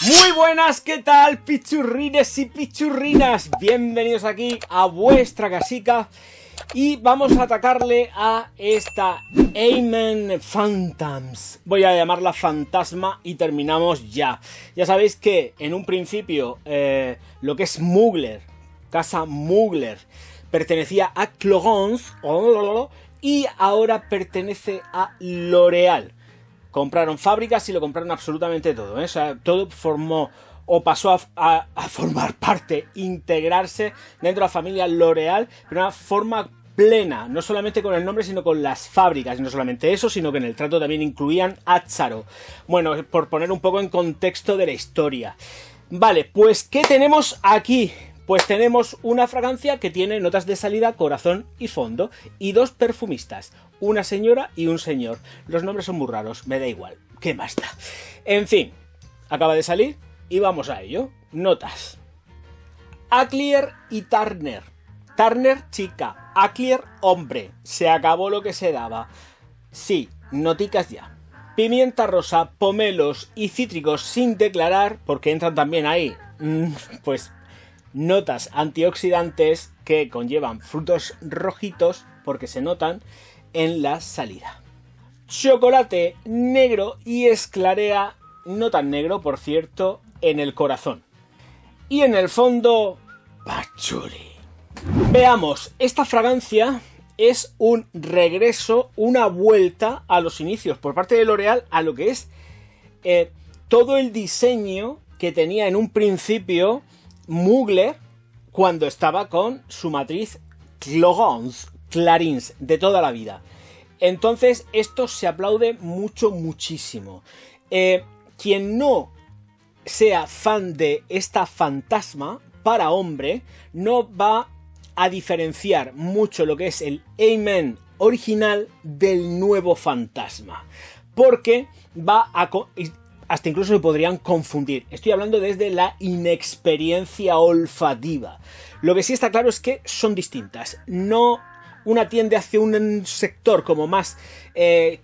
Muy buenas, ¿qué tal, pichurrines y pichurrinas? Bienvenidos aquí a vuestra casica y vamos a atacarle a esta Amen Phantoms. Voy a llamarla fantasma y terminamos ya. Ya sabéis que en un principio lo que es Mugler, casa Mugler, pertenecía a Clogons y ahora pertenece a L'Oréal. Compraron fábricas y lo compraron absolutamente todo, ¿eh? O sea, todo formó o pasó a formar parte, integrarse dentro de la familia L'Oréal, pero de una forma plena, no solamente con el nombre, sino con las fábricas. Y no solamente eso, sino que en el trato también incluían Azzaro. Bueno, por poner un poco en contexto de la historia. Vale, pues ¿qué tenemos aquí? Pues tenemos una fragancia que tiene notas de salida, corazón y fondo, y dos perfumistas, una señora y un señor. Los nombres son muy raros, me da igual, ¿qué más da? En fin, acaba de salir y vamos a ello. Notas. Aclear y Turner. Turner, chica. Aclear, hombre. Se acabó lo que se daba. Sí, noticas ya. Pimienta rosa, pomelos y cítricos sin declarar, porque entran también ahí, pues notas antioxidantes que conllevan frutos rojitos porque se notan en la salida. Chocolate negro y esclarea, no tan negro por cierto, en el corazón. Y en el fondo, patchouli. Veamos, esta fragancia es un regreso, una vuelta a los inicios por parte de L'Oréal a lo que es todo el diseño que tenía en un principio Mugler cuando estaba con su matriz Clarins de toda la vida. Entonces esto se aplaude muchísimo. Quien no sea fan de esta fantasma para hombre no va a diferenciar mucho lo que es el Amen original del nuevo fantasma, porque va a hasta incluso se podrían confundir. Estoy hablando desde la inexperiencia olfativa. Lo que sí está claro es que son distintas. No, una tiende hacia un sector como más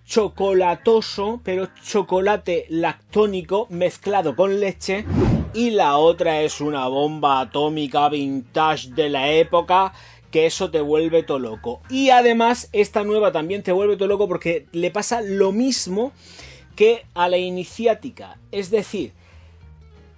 chocolatoso, pero chocolate lactónico mezclado con leche, y la otra es una bomba atómica vintage de la época, que eso te vuelve todo loco. Y además esta nueva también te vuelve todo loco porque le pasa lo mismo que a la iniciática, es decir,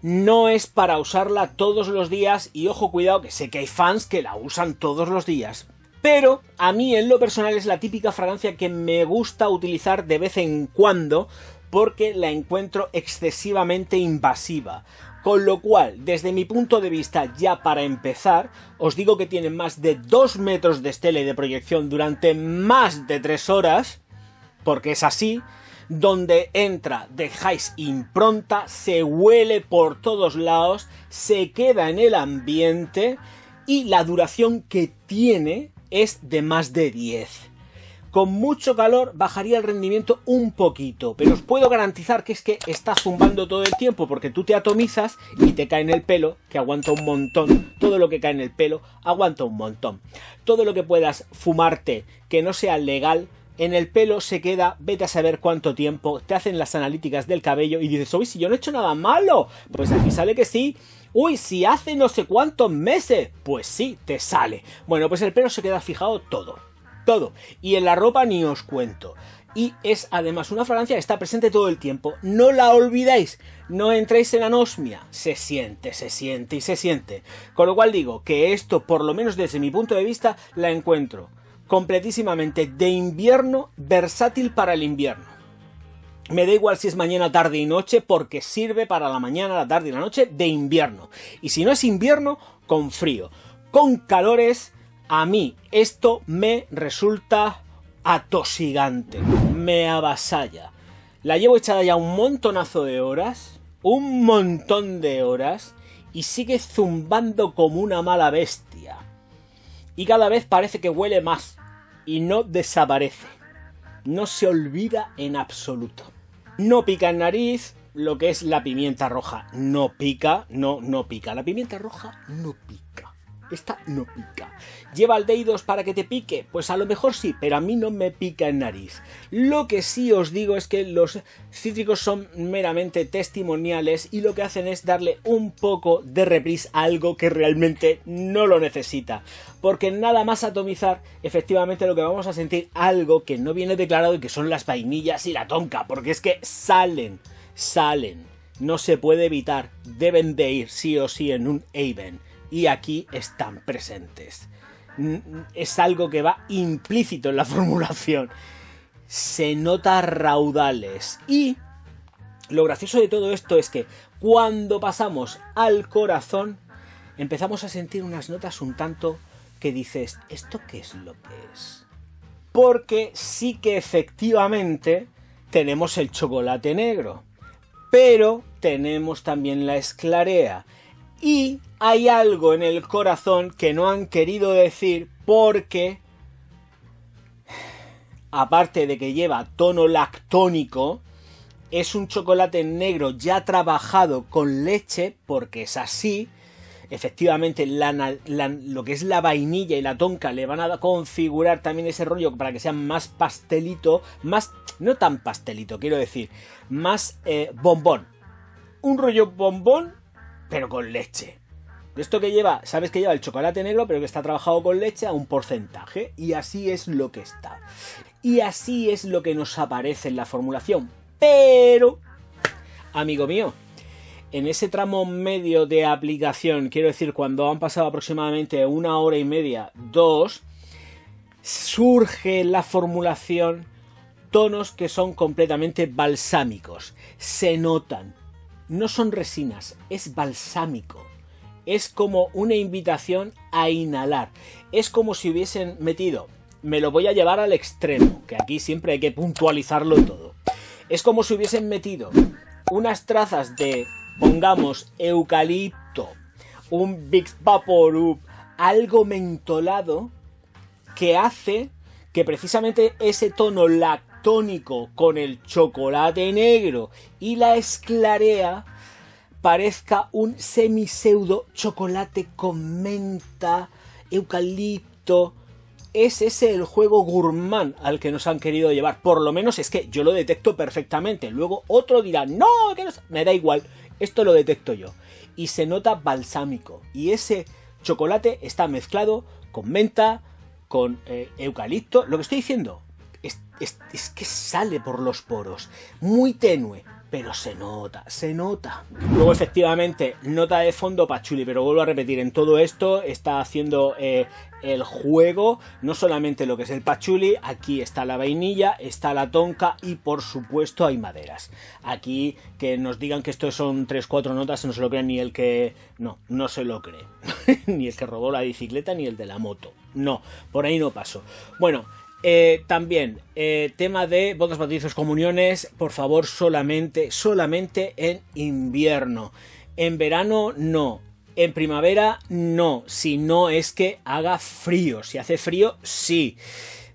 no es para usarla todos los días, y ojo, cuidado, que sé que hay fans que la usan todos los días, pero a mí en lo personal es la típica fragancia que me gusta utilizar de vez en cuando porque la encuentro excesivamente invasiva. Con lo cual, desde mi punto de vista, ya para empezar, os digo que tiene más de 2 metros de estela y de proyección durante más de 3 horas, porque es así. Donde entra, dejáis impronta, se huele por todos lados, se queda en el ambiente y la duración que tiene es de más de 10. Con mucho calor bajaría el rendimiento un poquito, pero os puedo garantizar que es que está zumbando todo el tiempo porque tú te atomizas y te cae en el pelo, que aguanta un montón. Todo lo que cae en el pelo aguanta un montón. Todo lo que puedas fumarte que no sea legal en el pelo se queda, vete a saber cuánto tiempo, te hacen las analíticas del cabello y dices, uy, si yo no he hecho nada malo, pues aquí sale que sí. Uy, si hace no sé cuántos meses, pues sí, te sale. Bueno, pues el pelo se queda fijado todo. Y en la ropa ni os cuento. Y es además una fragancia que está presente todo el tiempo. No la olvidáis, no entréis en anosmia. Se siente. Con lo cual digo que esto, por lo menos desde mi punto de vista, la encuentro completísimamente de invierno, versátil para el invierno. Me da igual si es mañana, tarde y noche, porque sirve para la mañana, la tarde y la noche de invierno. Y si no es invierno, con frío. Con calores, a mí esto me resulta atosigante. Me avasalla. La llevo echada ya un montonazo de horas, un montón de horas, y sigue zumbando como una mala bestia. Y cada vez parece que huele más. Y no desaparece. No se olvida en absoluto. No pica en nariz. Lo que es la pimienta roja no pica. No pica. La pimienta roja no pica. esta no pica. ¿Lleva aldehídos para que te pique? Pues a lo mejor sí, pero a mí no me pica en nariz. Lo que sí os digo es que los cítricos son meramente testimoniales y lo que hacen es darle un poco de reprise a algo que realmente no lo necesita. Porque nada más atomizar, efectivamente lo que vamos a sentir algo que no viene declarado y que son las vainillas y la tonka, porque es que salen. No se puede evitar, deben de ir sí o sí en un Haven. Y aquí están presentes. Es algo que va implícito en la formulación. Se nota raudales. Y lo gracioso de todo esto es que cuando pasamos al corazón, empezamos a sentir unas notas un tanto que dices, ¿esto qué es lo que es? Porque sí que efectivamente tenemos el chocolate negro, pero tenemos también la esclarea. Y hay algo en el corazón que no han querido decir porque, aparte de que lleva tono lactónico, es un chocolate negro ya trabajado con leche, porque es así. Efectivamente, lo que es la vainilla y la tonka le van a configurar también ese rollo para que sea más pastelito, más, no tan pastelito, quiero decir, más bombón. Un rollo bombón, pero con leche. Esto que lleva, sabes que lleva el chocolate negro, pero que está trabajado con leche a un porcentaje. Y así es lo que está. Y así es lo que nos aparece en la formulación. Pero, amigo mío, en ese tramo medio de aplicación, quiero decir, cuando han pasado aproximadamente 1 hora y media, 2, surge en la formulación tonos que son completamente balsámicos. Se notan. No son resinas, es balsámico. Es como una invitación a inhalar. Es como si hubiesen metido, me lo voy a llevar al extremo, que aquí siempre hay que puntualizarlo todo. Es como si hubiesen metido unas trazas de, pongamos, eucalipto, un Big Vaporub, algo mentolado, que hace que precisamente ese tono lactónico con el chocolate negro y la esclarea parezca un semiseudo chocolate con menta, eucalipto. Es ese el juego gourmand al que nos han querido llevar. Por lo menos es que yo lo detecto perfectamente. Luego otro dirá, no, que no, me da igual. Esto lo detecto yo. Y se nota balsámico. Y ese chocolate está mezclado con menta, con eucalipto. Lo que estoy diciendo es que sale por los poros. Muy tenue. Pero se nota. Luego, efectivamente, nota de fondo patchouli, pero vuelvo a repetir, en todo esto está haciendo el juego, no solamente lo que es el patchouli, aquí está la vainilla, está la tonka y, por supuesto, hay maderas. Aquí, que nos digan que esto son 3-4 notas, no se lo cree ni el que... No se lo cree. Ni el que robó la bicicleta, ni el de la moto. No, por ahí no paso. Bueno... también, tema de bodas, bautizos, comuniones, por favor, solamente en invierno. En verano, no. En primavera, no. Si no es que haga frío. Si hace frío, sí.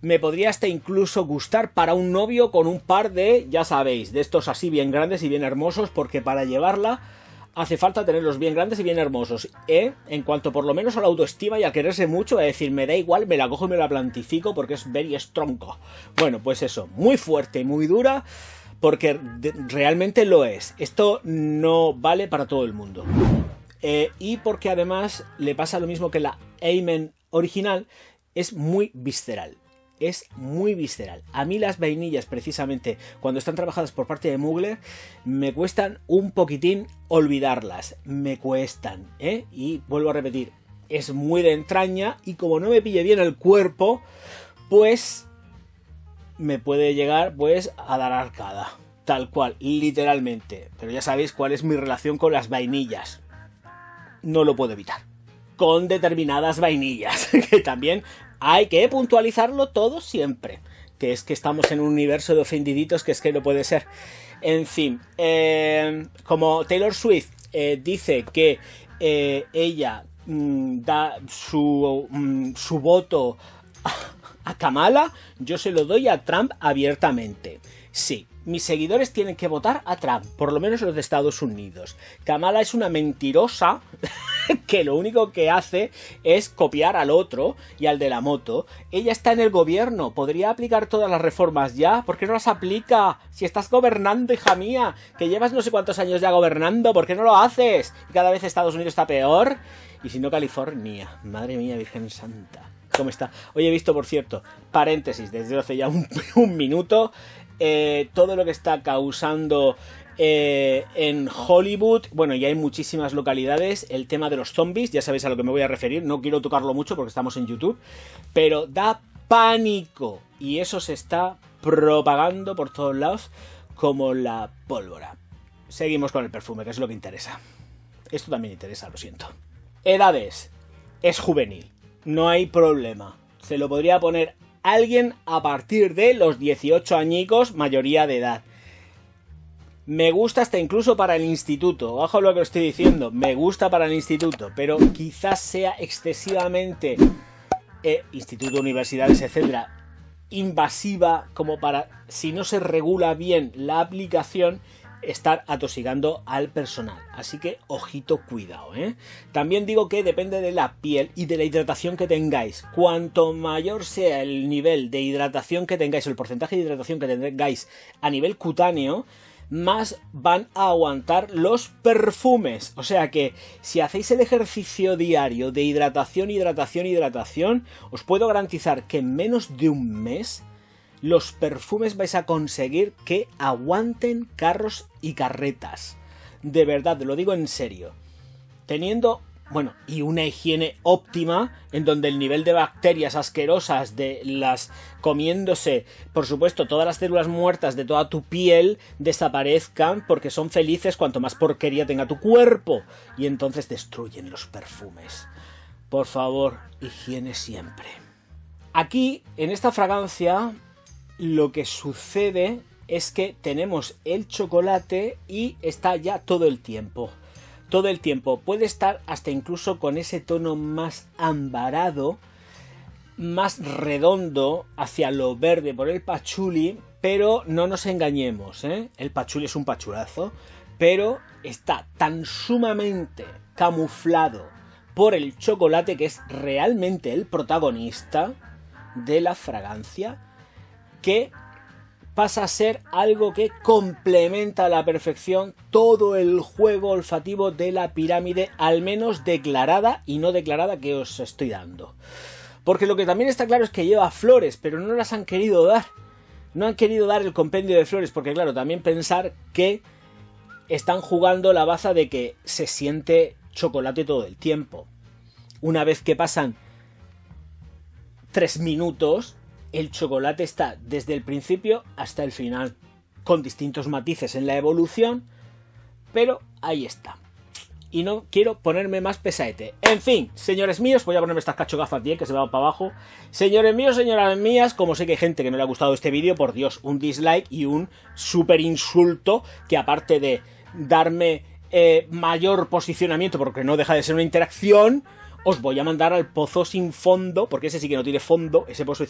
Me podría hasta incluso gustar para un novio con un par de, ya sabéis, de estos así bien grandes y bien hermosos, porque para llevarla hace falta tenerlos bien grandes y bien hermosos. En cuanto por lo menos a la autoestima y a quererse mucho, a decir, me da igual, me la cojo y me la plantifico porque es very strong. Bueno, pues eso, muy fuerte y muy dura, porque realmente lo es. Esto no vale para todo el mundo. Y porque además le pasa lo mismo que la Amen original, es muy visceral. Es muy visceral. A mí las vainillas, precisamente, cuando están trabajadas por parte de Mugler, me cuestan un poquitín olvidarlas. Me cuestan, Y vuelvo a repetir, es muy de entraña y como no me pille bien el cuerpo, pues me puede llegar pues a dar arcada. Tal cual, literalmente. Pero ya sabéis cuál es mi relación con las vainillas. No lo puedo evitar. Con determinadas vainillas, que también hay que puntualizarlo todo siempre, que es que estamos en un universo de ofendiditos que es que no puede ser. En fin, como Taylor Swift dice que ella da su voto a Kamala, yo se lo doy a Trump abiertamente. Sí, mis seguidores tienen que votar a Trump, por lo menos los de Estados Unidos. Kamala es una mentirosa que lo único que hace es copiar al otro y al de la moto. Ella está en el gobierno, podría aplicar todas las reformas ya. ¿Por qué no las aplica? Si estás gobernando, hija mía, que llevas no sé cuántos años ya gobernando, ¿por qué no lo haces? Y cada vez Estados Unidos está peor. Y si no, California. Madre mía, Virgen Santa. ¿Cómo está? Hoy he visto, por cierto, paréntesis, desde hace ya un minuto, todo lo que está causando en Hollywood. Bueno, ya hay muchísimas localidades. El tema de los zombies, ya sabéis a lo que me voy a referir. No quiero tocarlo mucho porque estamos en YouTube, pero da pánico. Y eso se está propagando por todos lados como la pólvora. Seguimos con el perfume, que es lo que interesa. Esto también interesa, lo siento. Edades. Es juvenil. No hay problema. Se lo podría poner alguien a partir de los 18 añicos, mayoría de edad. Me gusta hasta incluso para el instituto. Ojo lo que os estoy diciendo. Me gusta para el instituto, pero quizás sea excesivamente instituto, universidades, etcétera, invasiva como para, si no se regula bien la aplicación, estar atosigando al personal. Así que ojito, cuidado, ¿eh? También digo que depende de la piel y de la hidratación que tengáis. Cuanto mayor sea el nivel de hidratación que tengáis, o el porcentaje de hidratación que tengáis a nivel cutáneo, más van a aguantar los perfumes. O sea que si hacéis el ejercicio diario de hidratación, os puedo garantizar que en menos de un mes los perfumes vais a conseguir que aguanten carros y carretas. De verdad, te lo digo en serio. Teniendo, bueno, y una higiene óptima, en donde el nivel de bacterias asquerosas de las comiéndose, por supuesto, todas las células muertas de toda tu piel desaparezcan, porque son felices cuanto más porquería tenga tu cuerpo. Y entonces destruyen los perfumes. Por favor, higiene siempre. Aquí, en esta fragancia, lo que sucede es que tenemos el chocolate y está ya todo el tiempo. Todo el tiempo. Puede estar hasta incluso con ese tono más ambarado, más redondo, hacia lo verde por el pachuli, pero no nos engañemos, ¿eh? El pachuli es un pachulazo, pero está tan sumamente camuflado por el chocolate, que es realmente el protagonista de la fragancia, que pasa a ser algo que complementa a la perfección todo el juego olfativo de la pirámide, al menos declarada y no declarada, que os estoy dando. Porque lo que también está claro es que lleva flores, pero no las han querido dar. No han querido dar el compendio de flores, porque claro, también pensar que están jugando la baza de que se siente chocolate todo el tiempo. Una vez que pasan 3 minutos... el chocolate está desde el principio hasta el final, con distintos matices en la evolución, pero ahí está. Y no quiero ponerme más pesaete. En fin, señores míos, voy a ponerme estas cachogafas bien, que se van para abajo. Señores míos, señoras mías, como sé que hay gente que no le ha gustado este vídeo, por Dios, un dislike y un súper insulto, que aparte de darme mayor posicionamiento, porque no deja de ser una interacción, os voy a mandar al pozo sin fondo, porque ese sí que no tiene fondo. Ese pozo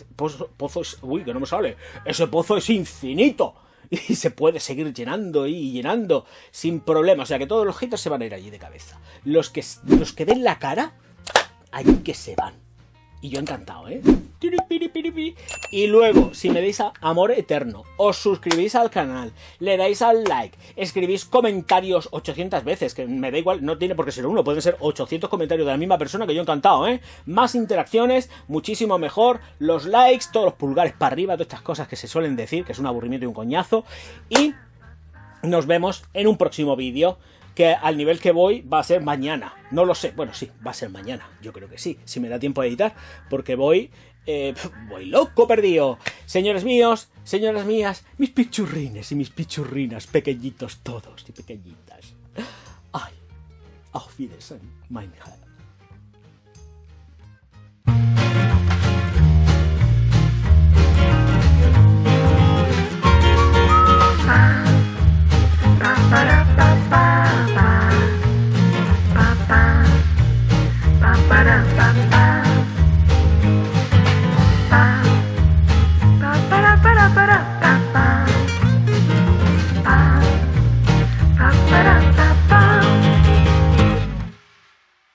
es... Uy, que no me sale. Ese pozo es infinito. Y se puede seguir llenando y llenando sin problema. O sea que todos los haters se van a ir allí de cabeza. Los que den la cara, allí que se van. Y yo encantado, ¿eh? Y luego, si me deis amor eterno, os suscribís al canal, le dais al like, escribís comentarios 800 veces, que me da igual, no tiene por qué ser uno, pueden ser 800 comentarios de la misma persona, que yo encantado, ¿eh? Más interacciones, muchísimo mejor, los likes, todos los pulgares para arriba, todas estas cosas que se suelen decir, que es un aburrimiento y un coñazo. Y nos vemos en un próximo vídeo, que al nivel que voy va a ser mañana. No lo sé. Bueno, sí, va a ser mañana. Yo creo que sí, si me da tiempo a editar, porque voy loco perdido. Señores míos, señoras mías, mis pichurrines y mis pichurrinas, pequeñitos todos y pequeñitas. Ay, auf Wiedersehen, mein Herr.